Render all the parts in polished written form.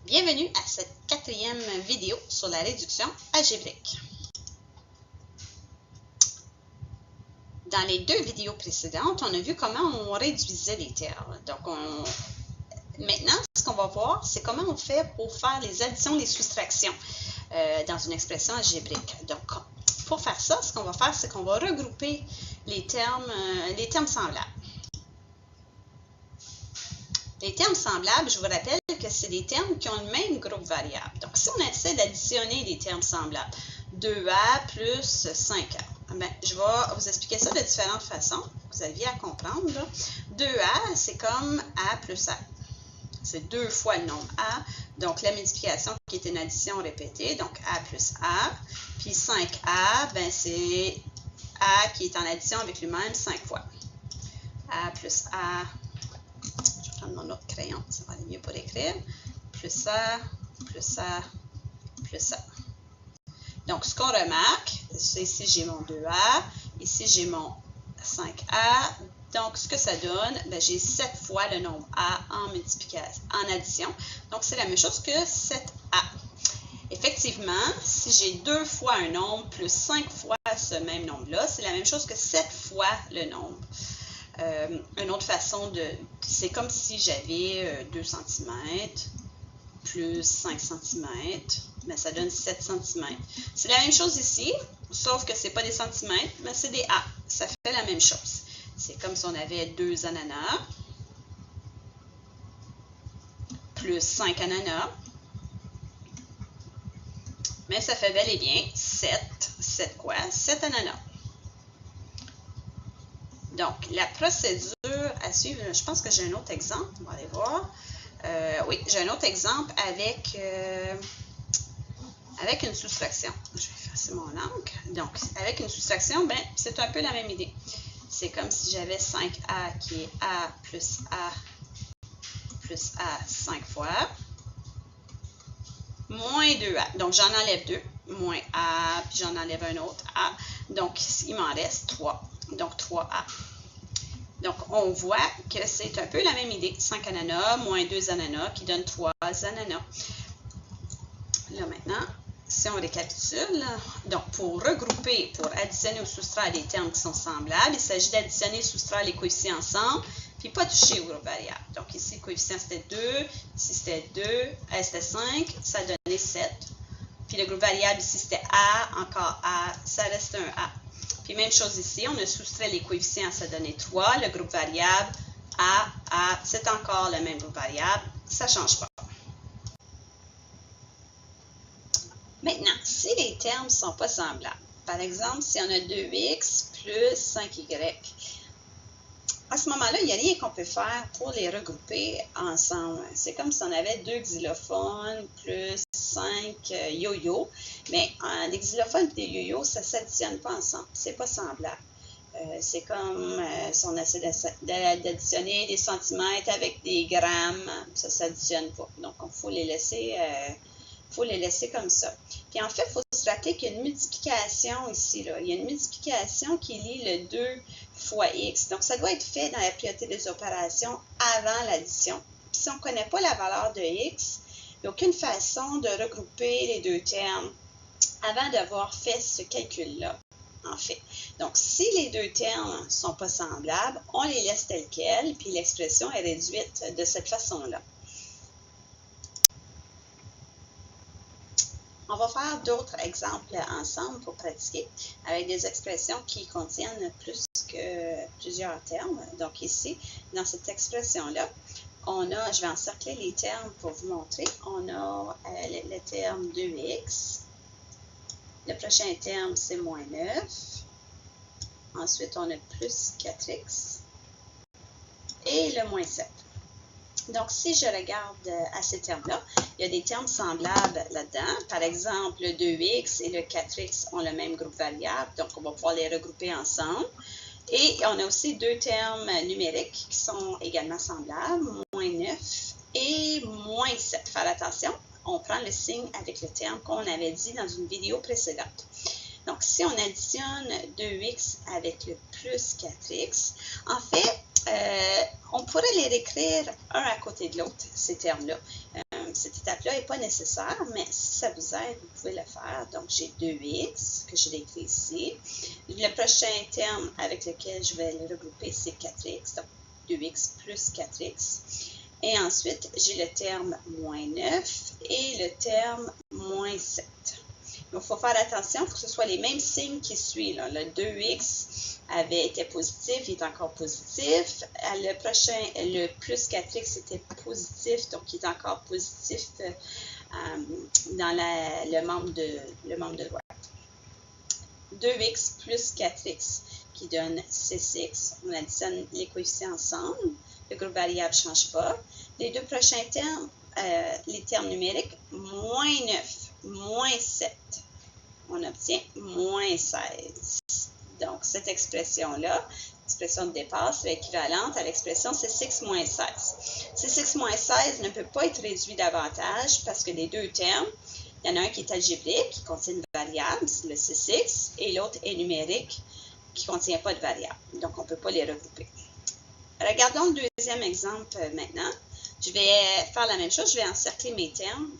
Bienvenue à cette quatrième vidéo sur la réduction algébrique. Dans les deux vidéos précédentes, on a vu comment on réduisait les termes. Donc, maintenant, ce qu'on va voir, c'est comment on fait pour faire les additions, les soustractions dans une expression algébrique. Donc, pour faire ça, ce qu'on va faire, c'est qu'on va regrouper les termes semblables. Les termes semblables, je vous rappelle que c'est des termes qui ont le même groupe variable. Donc, si on essaie d'additionner des termes semblables, 2a plus 5a, bien, je vais vous expliquer ça de différentes façons. Vous aviez à comprendre. Là. 2a, c'est comme a plus a. C'est 2 fois le nombre a. Donc, la multiplication qui est une addition répétée, donc a plus a. Puis 5a, bien, c'est a qui est en addition avec lui-même 5 fois. A plus a. Je vais prendre mon autre crayon, ça va aller mieux pour écrire. Plus ça, plus ça, plus ça. Donc, ce qu'on remarque, c'est ici j'ai mon 2a, ici j'ai mon 5a. Donc, ce que ça donne, j'ai 7 fois le nombre a en multiplication, en addition. Donc, c'est la même chose que 7a. Effectivement, si j'ai 2 fois un nombre plus 5 fois ce même nombre-là, c'est la même chose que 7 fois le nombre. Une autre façon c'est comme si j'avais 2 cm plus 5 cm, mais ça donne 7 cm. C'est la même chose ici, sauf que ce n'est pas des centimètres, mais c'est des A. Ça fait la même chose. C'est comme si on avait 2 ananas plus 5 ananas, mais ça fait bel et bien 7 quoi? 7 ananas. Donc, la procédure à suivre, je pense que j'ai un autre exemple, on va aller voir. Oui, j'ai un autre exemple avec une soustraction. Je vais effacer mon encre. Donc, avec une soustraction, ben, c'est un peu la même idée. C'est comme si j'avais 5a qui est a plus a 5 fois, moins 2a. Donc, j'en enlève 2, moins a, puis j'en enlève un autre a. Donc, il m'en reste 3. Donc, 3a. Donc, on voit que c'est un peu la même idée. 5 ananas moins 2 ananas qui donne 3 ananas. Là, maintenant, si on récapitule, donc pour regrouper, pour additionner ou soustraire des termes qui sont semblables, il s'agit d'additionner et soustraire les coefficients ensemble, puis pas toucher au groupe variable. Donc, ici, le coefficient, c'était 2, ici, c'était 2, c'était 5, ça donnait 7. Puis le groupe variable, ici, c'était a, encore a, ça reste un a. Puis même chose ici, on a soustrait les coefficients, ça donnait 3. Le groupe variable, A, c'est encore le même groupe variable, ça ne change pas. Maintenant, si les termes ne sont pas semblables, par exemple, si on a 2x plus 5y, à ce moment-là, il n'y a rien qu'on peut faire pour les regrouper ensemble. C'est comme si on avait 2 xylophones plus 5 yo-yo. Mais les xylophones et les yo-yo, ça ne s'additionne pas ensemble. Ce n'est pas semblable. C'est comme si on essaie d'additionner des centimètres avec des grammes. Ça ne s'additionne pas. Donc, il faut les laisser comme ça. Puis en fait, il faut se rappeler qu'il y a une multiplication ici. Là. Il y a une multiplication qui lie le 2 fois x. Donc, ça doit être fait dans la priorité des opérations avant l'addition. Puis si on ne connaît pas la valeur de x, il n'y a aucune façon de regrouper les deux termes avant d'avoir fait ce calcul-là, en fait. Donc, si les deux termes ne sont pas semblables, on les laisse tels quels, puis l'expression est réduite de cette façon-là. On va faire d'autres exemples ensemble pour pratiquer avec des expressions qui contiennent plus que plusieurs termes. Donc ici, dans cette expression-là, on a, je vais encercler les termes pour vous montrer, on a le terme 2x, le prochain terme c'est moins 9, ensuite on a plus 4x et le moins 7. Donc, si je regarde à ces termes-là, il y a des termes semblables là-dedans. Par exemple, le 2x et le 4x ont le même groupe variable, donc on va pouvoir les regrouper ensemble. Et on a aussi deux termes numériques qui sont également semblables, moins 9 et moins 7. Faire attention, on prend le signe avec le terme qu'on avait dit dans une vidéo précédente. Donc, si on additionne 2x avec le plus 4x, en fait, on pourrait les réécrire un à côté de l'autre, ces termes-là. cette étape-là n'est pas nécessaire, mais si ça vous aide, vous pouvez le faire. Donc, j'ai 2x, que je l'ai écrit ici. Le prochain terme avec lequel je vais le regrouper, c'est 4x, donc 2x plus 4x. Et ensuite, j'ai le terme moins 9 et le terme moins 7. Donc, il faut faire attention, il faut que ce soit les mêmes signes qui suivent. Là. Le 2x avait été positif, il est encore positif. Le prochain, le plus 4x était positif, donc il est encore positif dans le membre de droite. 2x plus 4x qui donne 6x. On additionne les coefficients ensemble. Le groupe variable ne change pas. Les deux prochains termes, les termes numériques, moins 9, moins 7. On obtient moins 16. Donc, cette expression-là, l'expression de départ, c'est équivalente à l'expression C6 moins 16. C6 moins 16 ne peut pas être réduit davantage parce que les deux termes, il y en a un qui est algébrique, qui contient une variable, c'est le C6, et l'autre est numérique, qui ne contient pas de variable. Donc, on ne peut pas les regrouper. Regardons le deuxième exemple maintenant. Je vais faire la même chose, je vais encercler mes termes.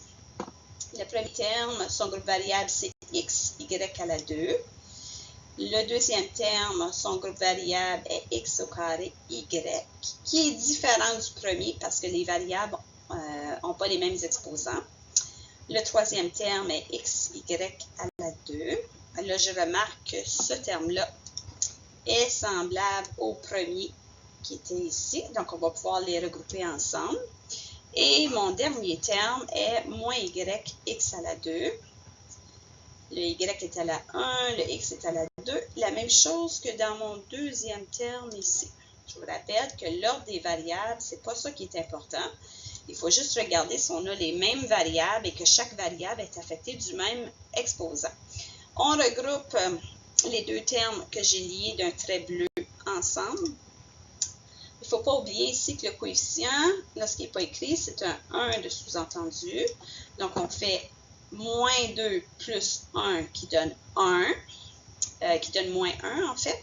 Le premier terme, son groupe variable, c'est x, y à la 2. Le deuxième terme, son groupe variable est x au carré y, qui est différent du premier parce que les variables n'ont pas les mêmes exposants. Le troisième terme est x, y à la 2. Là, je remarque que ce terme-là est semblable au premier qui était ici. Donc, on va pouvoir les regrouper ensemble. Et mon dernier terme est moins y, x à la 2. Le y est à la 1, le x est à la 2. La même chose que dans mon deuxième terme ici. Je vous rappelle que l'ordre des variables, ce n'est pas ça qui est important. Il faut juste regarder si on a les mêmes variables et que chaque variable est affectée du même exposant. On regroupe les deux termes que j'ai liés d'un trait bleu ensemble. Il ne faut pas oublier ici que le coefficient, lorsqu'il n'est pas écrit, c'est un 1 de sous-entendu. Donc, on fait moins 2 plus 1 qui donne 1, qui donne moins 1 en fait.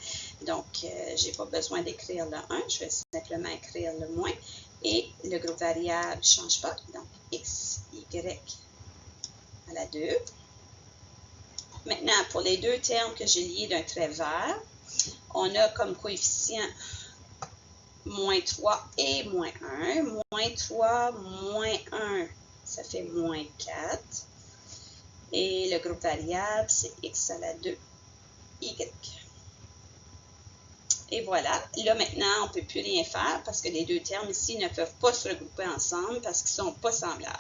Donc, je n'ai pas besoin d'écrire le 1, je vais simplement écrire le moins. Et le groupe variable ne change pas, donc x, y à la 2. Maintenant, pour les deux termes que j'ai liés d'un trait vert, on a comme coefficient moins 3 et moins 1. Moins 3, moins 1, ça fait moins 4. Et le groupe variable, c'est x à la 2, y. Et voilà. Là, maintenant, on ne peut plus rien faire parce que les deux termes ici ne peuvent pas se regrouper ensemble parce qu'ils ne sont pas semblables.